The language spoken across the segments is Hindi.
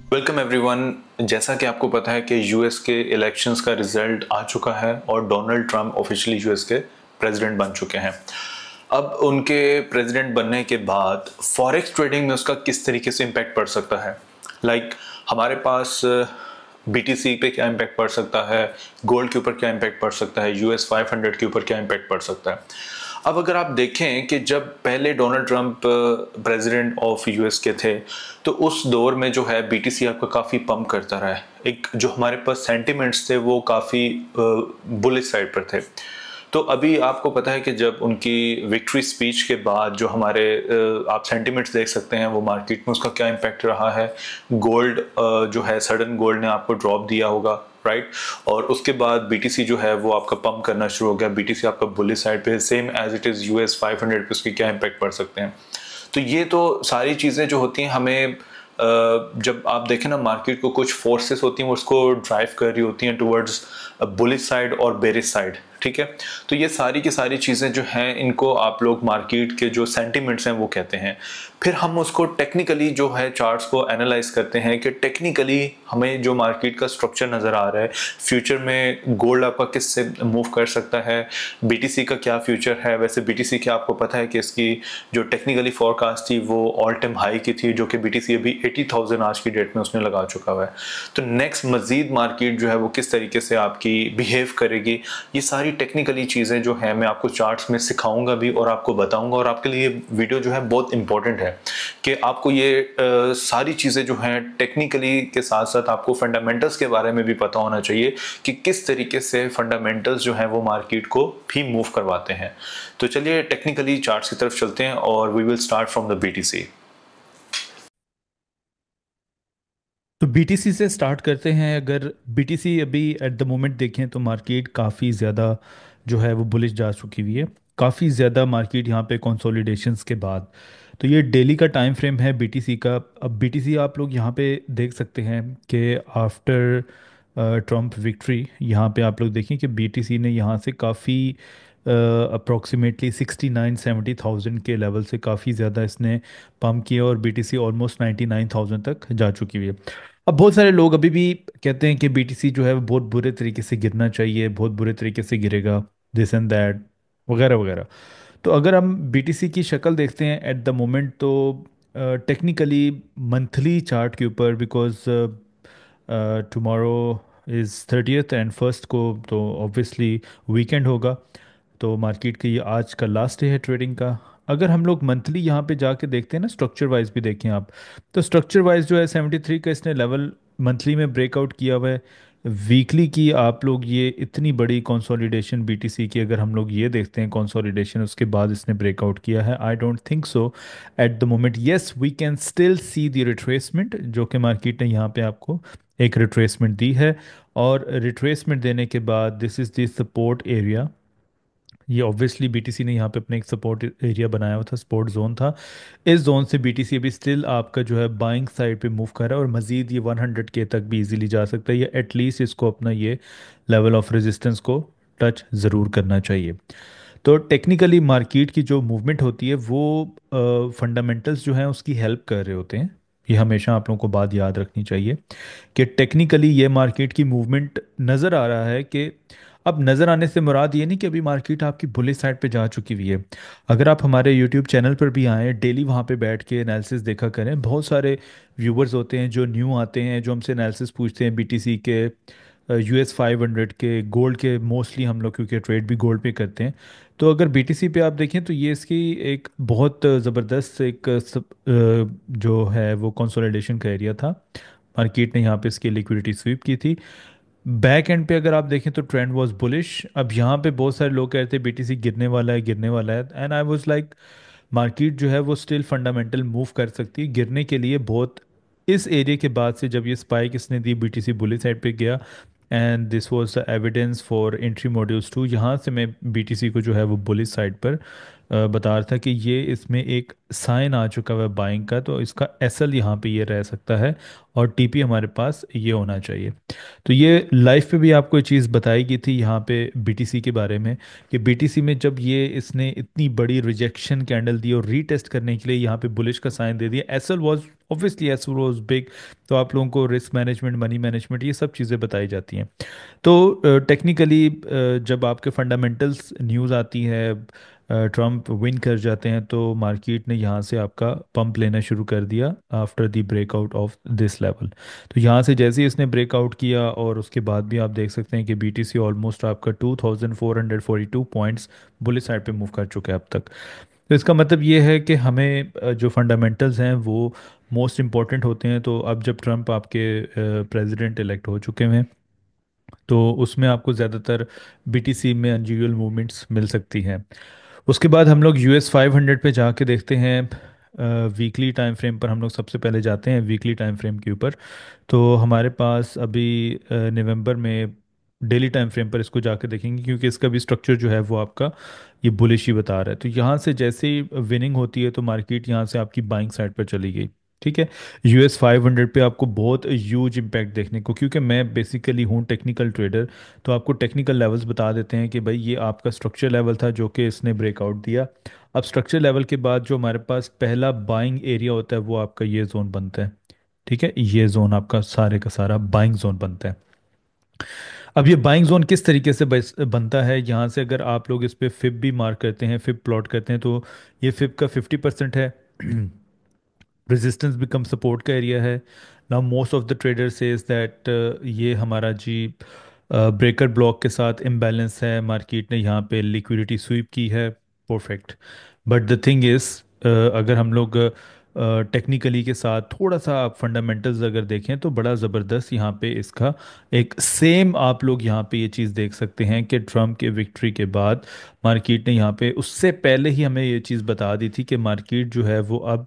Welcome everyone. जैसा कि आपको पता है कि यूएस के इलेक्शंस का रिजल्ट आ चुका है और डोनाल्ड ट्रंप ऑफिशियली यूएस के प्रेसिडेंट बन चुके हैं। अब उनके प्रेसिडेंट बनने के बाद फॉरेक्स ट्रेडिंग में उसका किस तरीके से इम्पैक्ट पड़ सकता है। हमारे पास बीटीसी पे क्या इम्पैक्ट पड़ सकता है, गोल्ड के ऊपर क्या इम्पैक्ट पड़ सकता है, यूएस 500 के ऊपर क्या इम्पैक्ट पड़ सकता है। अब अगर आप देखें कि जब पहले Donald Trump president of US के थे तो उस दौर में जो है बीटीसी आपका काफ़ी पंप करता रहा है। एक जो हमारे पास सेंटिमेंट्स थे वो काफ़ी बुलिश साइड पर थे। तो अभी आपको पता है कि जब उनकी विक्ट्री स्पीच के बाद जो हमारे आप सेंटिमेंट्स देख सकते हैं वो मार्केट में उसका क्या इम्पैक्ट रहा है। गोल्ड जो है सडन गोल्ड ने आपको ड्रॉप दिया होगा, राइट। और उसके बाद बीटीसी जो है वो आपका पंप करना शुरू हो गया। बीटीसी आपका बुलिश साइड पे same as it is US 500 पे उसके क्या इम्पैक्ट पड़ सकते हैं। तो ये तो सारी चीज़ें जो होती हैं हमें जब आप देखें ना मार्केट को कुछ फोर्सेस होती हैं वो उसको ड्राइव कर रही होती हैं टुवर्ड्स बुलिश साइड और बेरिश साइड, ठीक है। तो ये सारी की सारी चीज़ें जो हैं इनको आप लोग मार्केट के जो सेंटिमेंट्स हैं वो कहते हैं। फिर हम उसको टेक्निकली जो है चार्ट्स को एनालाइज करते हैं कि टेक्निकली हमें जो मार्केट का स्ट्रक्चर नज़र आ रहा है, फ्यूचर में गोल्ड आपका किससे मूव कर सकता है, बीटीसी का क्या फ्यूचर है। वैसे बीटीसी के आपको पता है कि इसकी जो टेक्निकली फोरकास्ट थी वो ऑल टाइम हाई की थी, जो कि बीटीसी अभी 80,000 आज की डेट में उसने लगा चुका हुआ है। तो नेक्स्ट मजीद मार्केट जो है वो किस तरीके से आपकी बिहेव करेगी, ये सारी टेक्निकली चीज़ें जो है मैं आपको चार्ट्स में सिखाऊंगा भी और आपको बताऊंगा। और आपके लिए वीडियो जो है बहुत इंपॉर्टेंट है कि आपको ये सारी चीज़ें जो हैं टेक्निकली के साथ साथ आपको फंडामेंटल्स के बारे में भी पता होना चाहिए कि किस तरीके से फंडामेंटल्स जो हैं वो मार्केट को भी मूव करवाते हैं। तो चलिए टेक्निकली चार्ट्स की तरफ चलते हैं और we will start from the BTC. तो बीटीसी से स्टार्ट करते हैं। अगर बीटीसी अभी एट द मोमेंट देखें तो मार्केट काफ़ी ज़्यादा जो है वो बुलिश जा चुकी हुई है। काफ़ी ज़्यादा मार्केट यहाँ पे कंसोलिडेशंस के बाद। तो ये डेली का टाइम फ्रेम है बीटीसी का। अब बीटीसी आप लोग यहाँ पे देख सकते हैं कि आफ्टर ट्रम्प विक्ट्री यहाँ पे आप लोग देखें कि बीटीसी ने यहाँ से काफ़ी अप्रोक्सीमेटली 69-70,000 के लेवल से काफ़ी ज़्यादा इसने पम्प किया और बीटीसी ऑलमोस्ट 99,000 तक जा चुकी हुई है। अब बहुत सारे लोग अभी भी कहते हैं कि बीटीसी जो है वो बहुत बुरे तरीके से गिरना चाहिए, बहुत बुरे तरीके से गिरेगा, दिस एंड दैट वगैरह वगैरह। तो अगर हम बीटीसी की शक्ल देखते हैं एट द मोमेंट तो टेक्निकली मंथली चार्ट के ऊपर, because tomorrow is 30th and first को तो ऑब्वियसली वीकेंड होगा। तो मार्केट की ये आज का लास्ट डे है ट्रेडिंग का। अगर हम लोग मंथली यहाँ पे जाके देखते हैं ना, स्ट्रक्चर वाइज भी देखें आप, तो स्ट्रक्चर वाइज जो है 73 का इसने लेवल मंथली में ब्रेकआउट किया हुआ है। वीकली की आप लोग ये इतनी बड़ी कंसोलिडेशन बीटीसी की अगर हम लोग ये देखते हैं कंसोलिडेशन उसके बाद इसने ब्रेकआउट किया है, I don't think so at the moment. Yes, we can still see the retracement जो कि मार्केट ने यहाँ पे आपको एक रिट्रेसमेंट दी है। और रिट्रेसमेंट देने के बाद this is the support area. ये ऑब्वियसली बीटीसी ने यहाँ पे अपने एक सपोर्ट एरिया बनाया हुआ था, सपोर्ट जोन था। इस जोन से बीटीसी अभी स्टिल आपका जो है बाइंग साइड पे मूव कर रहा है और मज़ीद ये 100 के तक भी इजीली जा सकता है, या एटलीस्ट इसको अपना ये लेवल ऑफ रेजिस्टेंस को टच ज़रूर करना चाहिए। तो टेक्निकली मार्केट की जो मूवमेंट होती है वो फंडामेंटल्स जो हैं उसकी हेल्प कर रहे होते हैं। ये हमेशा आप लोगों को बात याद रखनी चाहिए कि टेक्निकली ये मार्केट की मूवमेंट नज़र आ रहा है कि अब नज़र आने से मुराद ये नहीं कि अभी मार्केट आपकी बुलिश साइड पे जा चुकी हुई है। अगर आप हमारे यूट्यूब चैनल पर भी आएँ, डेली वहाँ पे बैठ के एनालिसिस देखा करें। बहुत सारे व्यूवर्स होते हैं जो न्यू आते हैं, जो हमसे एनालिसिस पूछते हैं बीटीसी के, यूएस 500 के, गोल्ड के। मोस्टली हम लोग क्योंकि ट्रेड भी गोल्ड पे करते हैं। तो अगर बीटीसी पे आप देखें तो ये इसकी एक बहुत ज़बरदस्त एक जो है वो कंसोलिडेशन का एरिया था। मार्केट ने यहाँ पे इसकी लिक्विडिटी स्वीप की थी। बैक एंड पे अगर आप देखें तो ट्रेंड वाज बुलिश। अब यहाँ पे बहुत सारे लोग कह रहे थे बीटीसी गिरने वाला है, गिरने वाला है, and I was like market जो है वो स्टिल फंडामेंटल मूव कर सकती है। गिरने के लिए बहुत इस एरिया के बाद से जब ये स्पाइक इसने दी बीटीसी बुलिश साइड पे गया, and this was the evidence for entry modules 2। यहाँ से मैं बीटीसी को जो है वो बुलिश साइड पर बता रहा था कि ये इसमें एक साइन आ चुका हुआ है बाइंग का, तो इसका एसएल यहाँ पे ये रह सकता है और टीपी हमारे पास ये होना चाहिए। तो ये लाइव पे भी आपको ये चीज़ बताई गई थी यहाँ पे बीटीसी के बारे में कि बीटीसी में जब ये इसने इतनी बड़ी रिजेक्शन कैंडल दी और रीटेस्ट करने के लिए यहाँ पे बुलिश का साइन दे दिया, SL was obviously as grows big, तो आप लोगों को रिस्क मैनेजमेंट, मनी मैनेजमेंट, ये सब चीज़ें बताई जाती हैं। तो टेक्निकली जब आपके फंडामेंटल्स न्यूज़ आती है, ट्रम्प विन कर जाते हैं, तो मार्केट ने यहाँ से आपका पंप लेना शुरू कर दिया after the breakout of this level. तो यहाँ से जैसे ही इसने ब्रेकआउट किया, और उसके बाद भी आप देख सकते हैं कि बीटीसी ऑलमोस्ट आपका 2442 पॉइंट्स बुलिश साइड पे मूव कर चुका है अब तक। तो इसका मतलब ये है कि हमें जो फंडामेंटल्स हैं वो मोस्ट इम्पॉर्टेंट होते हैं। तो अब जब ट्रम्प आपके प्रेसिडेंट इलेक्ट हो चुके हैं, तो उसमें आपको ज़्यादातर बीटीसी में अनयूजुअल मूवमेंट्स मिल सकती हैं। उसके बाद हम लोग यूएस 500 पे जाके देखते हैं। वीकली टाइम फ्रेम पर हम लोग सबसे पहले जाते हैं, वीकली टाइम फ्रेम के ऊपर। तो हमारे पास अभी नवंबर में डेली टाइम फ्रेम पर इसको जाके देखेंगे, क्योंकि इसका भी स्ट्रक्चर जो है वो आपका ये बुलिश ही बता रहा है। तो यहाँ से जैसे ही विनिंग होती है, तो मार्केट यहाँ से आपकी बाइंग साइड पर चली गई। ठीक है। यूएस 500 पे आपको बहुत ह्यूज इम्पैक्ट देखने को, क्योंकि मैं बेसिकली हूँ टेक्निकल ट्रेडर, तो आपको टेक्निकल लेवल्स बता देते हैं कि भाई ये आपका स्ट्रक्चर लेवल था जो कि इसने ब्रेकआउट दिया। अब स्ट्रक्चर लेवल के बाद जो हमारे पास पहला बाइंग एरिया होता है वो आपका ये जोन बनता है। ठीक है, ये जोन आपका सारे का सारा बाइंग जोन बनता है। अब ये बाइंग जोन किस तरीके से बनता है, यहाँ से अगर आप लोग इस पे फिब भी मार्क करते हैं, फिब प्लॉट करते हैं, तो ये फिब का 50% है। रेजिस्टेंस बिकम सपोर्ट का एरिया है। Now most of the trader says that ये हमारा जी ब्रेकर ब्लॉक के साथ इम्बैलेंस है, मार्केट ने यहाँ पे लिक्विडिटी स्वीप की है। Perfect. But the thing is, अगर हम लोग टेक्निकली के साथ थोड़ा सा आप फंडामेंटल्स अगर देखें, तो बड़ा ज़बरदस्त यहाँ पे इसका एक सेम आप लोग यहाँ पे ये चीज़ देख सकते हैं कि ट्रम्प के विक्ट्री के बाद मार्केट ने यहाँ पे, उससे पहले ही हमें ये चीज़ बता दी थी कि मार्केट जो है वो अब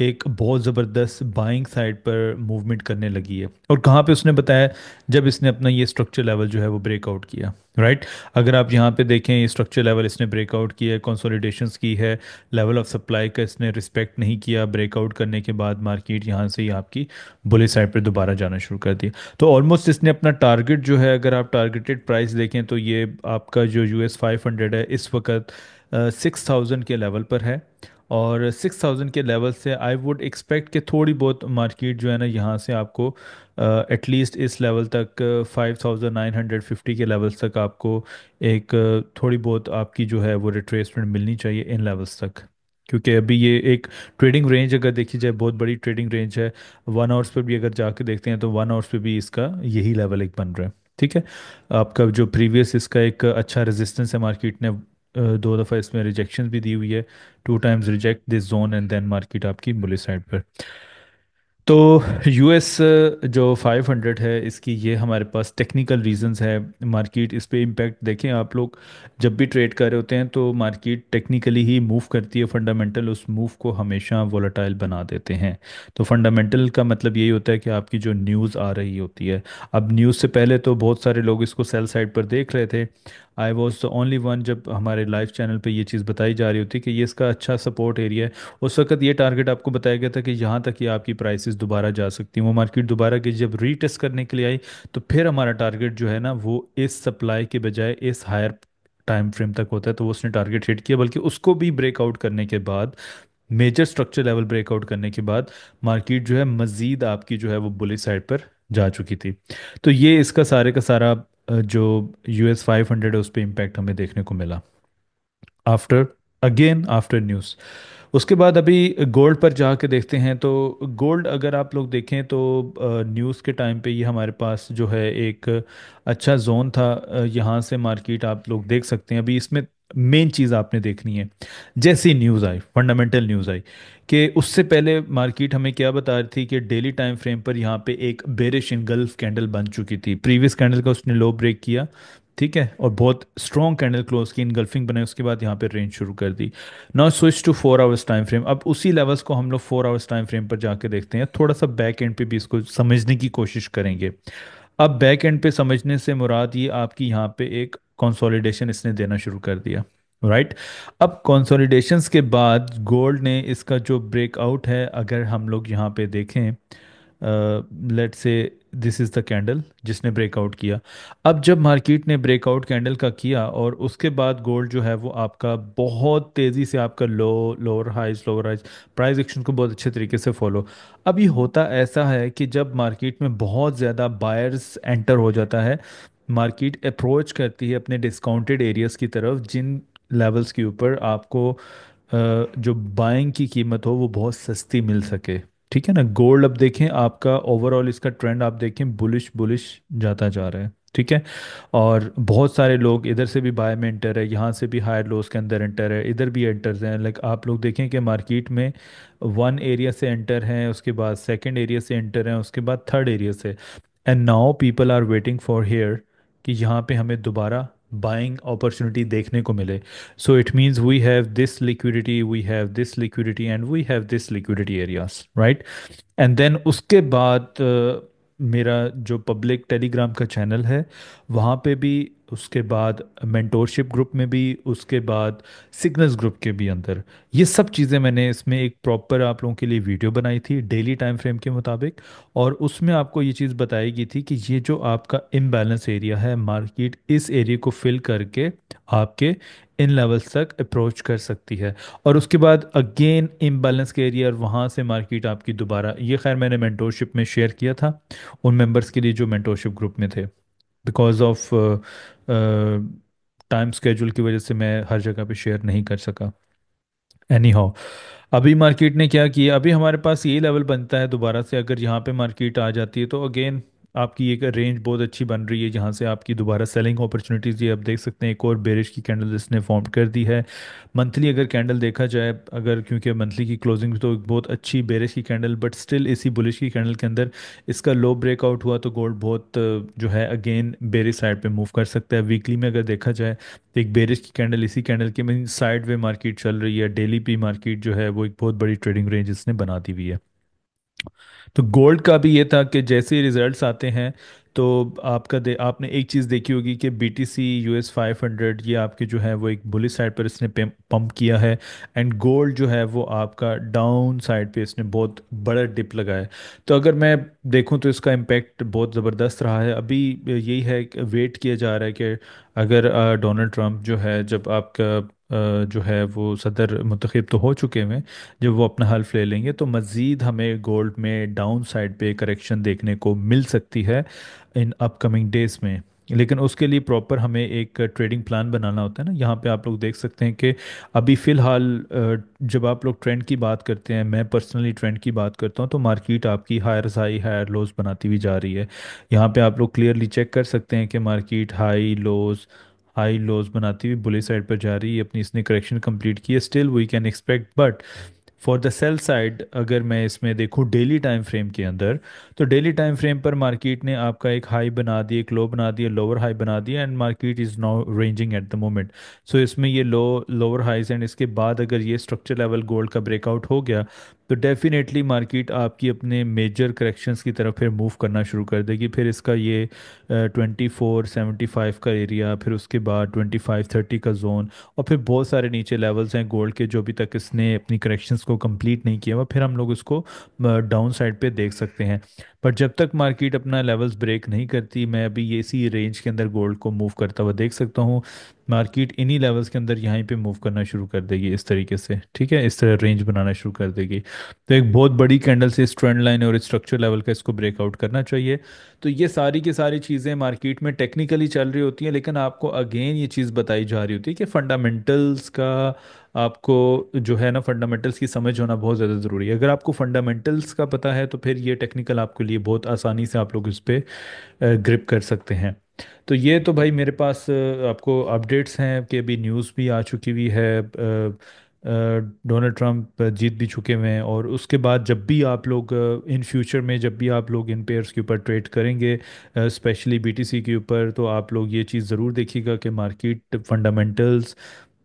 एक बहुत ज़बरदस्त बाइंग साइड पर मूवमेंट करने लगी है। और कहाँ पे उसने बताया, जब इसने अपना ये स्ट्रक्चर लेवल जो है वो ब्रेकआउट किया। राइट। अगर आप यहाँ पे देखें, ये स्ट्रक्चर लेवल इसने ब्रेकआउट किया है, कंसोलिडेशंस की है, लेवल ऑफ सप्लाई का इसने रिस्पेक्ट नहीं किया। ब्रेकआउट करने के बाद मार्केट यहाँ से ही आपकी बुलिश साइड पर दोबारा जाना शुरू कर दिया। तो ऑलमोस्ट इसने अपना टारगेट जो है, अगर आप टारगेटेड प्राइस देखें, तो ये आपका जो यूएस 500 है इस वक्त 6000 के लेवल पर है। और 6000 के लेवल से आई वुड एक्सपेक्ट कि थोड़ी बहुत मार्केट जो है ना, यहाँ से आपको एटलीस्ट इस लेवल तक 5950 के लेवल्स तक आपको एक थोड़ी बहुत आपकी जो है वो रिट्रेसमेंट मिलनी चाहिए इन लेवल्स तक। क्योंकि अभी ये एक ट्रेडिंग रेंज अगर देखी जाए, बहुत बड़ी ट्रेडिंग रेंज है। 1 आवर्स पर भी अगर जाके देखते हैं, तो 1 आवर्स पे भी इसका यही लेवल एक बन रहा है। ठीक है। आपका जो प्रीवियस इसका एक अच्छा रेजिस्टेंस है, मार्केट ने 2 दफ़ा इसमें रिजेक्शन भी दी हुई है। 2 times reject this zone and then market आपकी बुलिश साइड पर। तो यूएस जो 500 है, इसकी ये हमारे पास टेक्निकल रीजंस है। मार्केट इस पे इम्पैक्ट देखें आप लोग, जब भी ट्रेड कर रहे होते हैं तो मार्केट टेक्निकली ही मूव करती है। फंडामेंटल उस मूव को हमेशा वोलेटाइल बना देते हैं। तो फंडामेंटल का मतलब यही होता है कि आपकी जो न्यूज़ आ रही होती है, अब न्यूज़ से पहले तो बहुत सारे लोग इसको सेल साइड पर देख रहे थे। I was the only one, जब हमारे लाइव चैनल पे ये चीज़ बताई जा रही होती कि ये इसका अच्छा सपोर्ट एरिया है। उस वक्त ये टारगेट आपको बताया गया था कि यहाँ तक ये आपकी प्राइसेस दोबारा जा सकती हैं। वो मार्केट दोबारा की जब रीटेस्ट करने के लिए आई, तो फिर हमारा टारगेट जो है ना वो इस सप्लाई के बजाय इस हायर टाइम फ्रेम तक होता है। तो वो उसने टारगेट हिट किया, बल्कि उसको भी ब्रेकआउट करने के बाद, मेजर स्ट्रक्चर लेवल ब्रेकआउट करने के बाद, मार्केट जो है मजीद आपकी जो है वो बुलिश साइड पर जा चुकी थी। तो ये इसका सारे का सारा जो यूएस 500 है उस पर इम्पैक्ट हमें देखने को मिला आफ्टर, अगेन आफ्टर न्यूज़। उसके बाद अभी गोल्ड पर जाके देखते हैं। तो गोल्ड अगर आप लोग देखें, तो न्यूज़ के टाइम पे ये हमारे पास जो है एक अच्छा जोन था। यहाँ से मार्केट आप लोग देख सकते हैं। अभी इसमें मेन चीज़ आपने देखनी है, जैसी न्यूज़ आई, फंडामेंटल न्यूज़ आई, कि उससे पहले मार्केट हमें क्या बता रही थी कि डेली टाइम फ्रेम पर यहाँ पे एक बेरिश इनगल्फ कैंडल बन चुकी थी। प्रीवियस कैंडल का उसने लो ब्रेक किया। ठीक है। और बहुत स्ट्रॉन्ग कैंडल क्लोज की, इनगल्फिंग बनाई, उसके बाद यहाँ पे रेंज शुरू कर दी। Now switch to 4 hours time frame. अब उसी लेवल्स को हम लोग 4 आवर्स टाइम फ्रेम पर जाके देखते हैं, थोड़ा सा बैक एंड पे भी इसको समझने की कोशिश करेंगे। अब बैक एंड पे समझने से मुराद ये आपकी यहाँ पे एक कंसोलिडेशन इसने देना शुरू कर दिया। राइट। अब कंसोलिडेशंस के बाद गोल्ड ने इसका जो ब्रेकआउट है, अगर हम लोग यहाँ पे देखें, let's say this is the candle जिसने ब्रेकआउट किया। अब जब मार्केट ने ब्रेकआउट कैंडल का किया और उसके बाद गोल्ड जो है वो आपका बहुत तेज़ी से आपका लोअर हाइज प्राइस एक्शन को बहुत अच्छे तरीके से फॉलो। अब ये होता ऐसा है कि जब मार्केट में बहुत ज़्यादा बायर्स एंटर हो जाता है, मार्केट अप्रोच करती है अपने डिस्काउंटेड एरियाज़ की तरफ जिन लेवल्स के ऊपर आपको जो बाइंग की कीमत हो वो बहुत सस्ती मिल सके। ठीक है ना। गोल्ड अब देखें आपका ओवरऑल इसका ट्रेंड आप देखें बुलिश बुलिश जाता जा रहा है। ठीक है। और बहुत सारे लोग इधर से भी बाय में एंटर है, यहाँ से भी हायर लोस के अंदर एंटर है, इधर भी एंटर्स हैं। लाइक आप लोग देखें कि मार्केट में वन एरिया से एंटर हैं, उसके बाद सेकंड एरिया से एंटर हैं, उसके बाद थर्ड एरिया से। And now people are waiting for here कि यहाँ पे हमें दोबारा बाइंग अपॉर्चुनिटी देखने को मिले। So it means we have this liquidity, we have this liquidity, and we have this liquidity areas, right? And then उसके बाद मेरा जो पब्लिक टेलीग्राम का चैनल है वहाँ पे भी, उसके बाद मेंटोरशिप ग्रुप में भी, उसके बाद सिग्नल्स ग्रुप के भी अंदर ये सब चीज़ें मैंने इसमें एक प्रॉपर आप लोगों के लिए वीडियो बनाई थी डेली टाइम फ्रेम के मुताबिक। और उसमें आपको ये चीज़ बताई गई थी कि ये जो आपका इम्बैलेंस एरिया है, मार्केट इस एरिया को फिल करके आपके इन लेवल्स तक अप्रोच कर सकती है। और उसके बाद अगेन इम्बैलेंस के एरिया और वहाँ से मार्केट आपकी दोबारा, ये खैर मैंने मेंटोरशिप में शेयर किया था उन मेंबर्स के लिए जो मेंटोरशिप ग्रुप में थे। बिकॉज ऑफ टाइम स्केड्यूल की वजह से मैं हर जगह पे शेयर नहीं कर सका। एनी हाउ, अभी मार्केट ने क्या किया, अभी हमारे पास यही लेवल बनता है दोबारा से। अगर यहाँ पे मार्केट आ जाती है तो अगेन आपकी एक रेंज बहुत अच्छी बन रही है जहाँ से आपकी दोबारा सेलिंग अपॉर्चुनिटीज़, ये आप देख सकते हैं एक और बेरिश की कैंडल इसने फॉर्म कर दी है। मंथली अगर कैंडल देखा जाए, अगर क्योंकि मंथली की क्लोजिंग तो एक बहुत अच्छी बेरिश की कैंडल, बट स्टिल इसी बुलिश की कैंडल के अंदर इसका लो ब्रेकआउट हुआ तो गोल्ड बहुत जो है अगेन बेरिश साइड पे मूव कर सकता है। वीकली में अगर देखा जाए तो एक बेरिश की कैंडल, इसी कैंडल के में साइड वे मार्केट चल रही है। डेली पी मार्केट जो है वो एक बहुत बड़ी ट्रेडिंग रेंज इसने बना दी हुई है। तो गोल्ड का भी ये था कि जैसे ही रिजल्ट्स आते हैं तो आपने एक चीज़ देखी होगी कि बीटीसी US 500 ये आपके जो है वो एक बुलिश साइड पर इसने पंप किया है। एंड गोल्ड जो है वो आपका डाउन साइड पे इसने बहुत बड़ा डिप लगाया है। तो अगर मैं देखूं तो इसका इम्पैक्ट बहुत ज़बरदस्त रहा है। अभी यही है कि वेट किया जा रहा है कि अगर डोनाल्ड ट्रंप जो है, जब आपका जो है वो सदर मुंतखब तो हो चुके हैं, जब वो अपना हल्फ ले लेंगे तो मज़ीद हमें गोल्ड में डाउन साइड पे करेक्शन देखने को मिल सकती है इन अपकमिंग डेज में। लेकिन उसके लिए प्रॉपर हमें एक ट्रेडिंग प्लान बनाना होता है ना। यहाँ पे आप लोग देख सकते हैं कि अभी फ़िलहाल जब आप लोग ट्रेंड की बात करते हैं, मैं पर्सनली ट्रेंड की बात करता हूँ, तो मार्केट आपकी हायर हाई हायर लोज बनाती हुई जा रही है। यहाँ पे आप लोग क्लियरली चेक कर सकते हैं कि मार्केट हाई लोज बनाती हुई बुली साइड पर जा रही है। अपनी इसने करेक्शन कंप्लीट की है, still we can expect, but for the sell side अगर मैं इसमें देखूं डेली टाइम फ्रेम के अंदर, तो डेली टाइम फ्रेम पर मार्केट ने आपका एक हाई बना दिया, एक लो बना दिया, लोअर हाई बना दिया, and market is now ranging at the moment. So इसमें ये लोअर हाइज एंड इसके बाद अगर ये स्ट्रक्चर लेवल गोल्ड का ब्रेकआउट हो गया तो डेफिनेटली मार्केट आपकी अपने मेजर करेक्शंस की तरफ फिर मूव करना शुरू कर देगी। फिर इसका ये 2475 का एरिया, फिर उसके बाद 2530 का जोन, और फिर बहुत सारे नीचे लेवल्स हैं गोल्ड के जो अभी तक इसने अपनी करेक्शंस को कंप्लीट नहीं किया हुआ, फिर हम लोग इसको डाउन साइड पे देख सकते हैं। पर जब तक मार्केट अपना लेवल्स ब्रेक नहीं करती, मैं अभी ये इसी रेंज के अंदर गोल्ड को मूव करता हुआ देख सकता हूँ। मार्केट इन्हीं लेवल्स के अंदर यहीं पे मूव करना शुरू कर देगी इस तरीके से। ठीक है, इस तरह रेंज बनाना शुरू कर देगी। तो एक बहुत बड़ी कैंडल से इस ट्रेंड लाइन और स्ट्रक्चर लेवल का इसको ब्रेकआउट करना चाहिए। तो ये सारी की सारी चीज़ें मार्केट में टेक्निकली चल रही होती हैं, लेकिन आपको अगेन ये चीज़ बताई जा रही होती है कि फंडामेंटल्स का आपको जो है ना, फंडामेंटल्स की समझ होना बहुत ज़्यादा ज़रूरी है। अगर आपको फंडामेंटल्स का पता है तो फिर ये टेक्निकल आपके लिए बहुत आसानी से आप लोग इस पे ग्रिप कर सकते हैं। तो ये तो भाई मेरे पास आपको अपडेट्स हैं कि अभी न्यूज़ भी आ चुकी हुई है, डोनाल्ड ट्रंप जीत भी चुके हुए हैं। और उसके बाद जब भी आप लोग इन फ्यूचर में जब भी आप लोग इन पेयर्स के ऊपर ट्रेड करेंगे, स्पेशली बीटीसी के ऊपर, तो आप लोग ये चीज़ ज़रूर देखिएगा कि मार्केट फंडामेंटल्स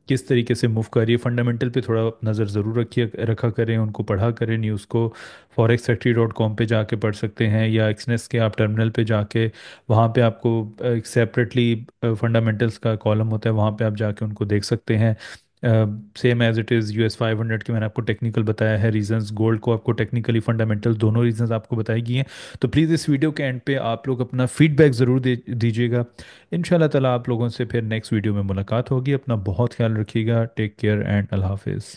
किस तरीके से मूव कर रही है। फंडामेंटल पे थोड़ा नज़र ज़रूर रखा करें, उनको पढ़ा करें न्यूज़ को। forex-factory.com पे जाके पढ़ सकते हैं, या एक्सनेस के आप टर्मिनल पे जाके, वहाँ पे आपको एक सेपरेटली फंडामेंटल्स का कॉलम होता है, वहाँ पे आप जाके उनको देख सकते हैं। Same as it is US 500 के मैंने आपको टेक्निकल बताया है रीजंस, गोल्ड को आपको टेक्निकली फंडामेंटल दोनों रीजंस आपको बताई गई हैं। तो प्लीज़ इस वीडियो के एंड पे आप लोग अपना फीडबैक ज़रूर दे दीजिएगा। इंशाल्लाह ताला आप लोगों से फिर नेक्स्ट वीडियो में मुलाकात होगी। अपना बहुत ख्याल रखिएगा। टेक केयर एंड अल्लाह हाफिज़।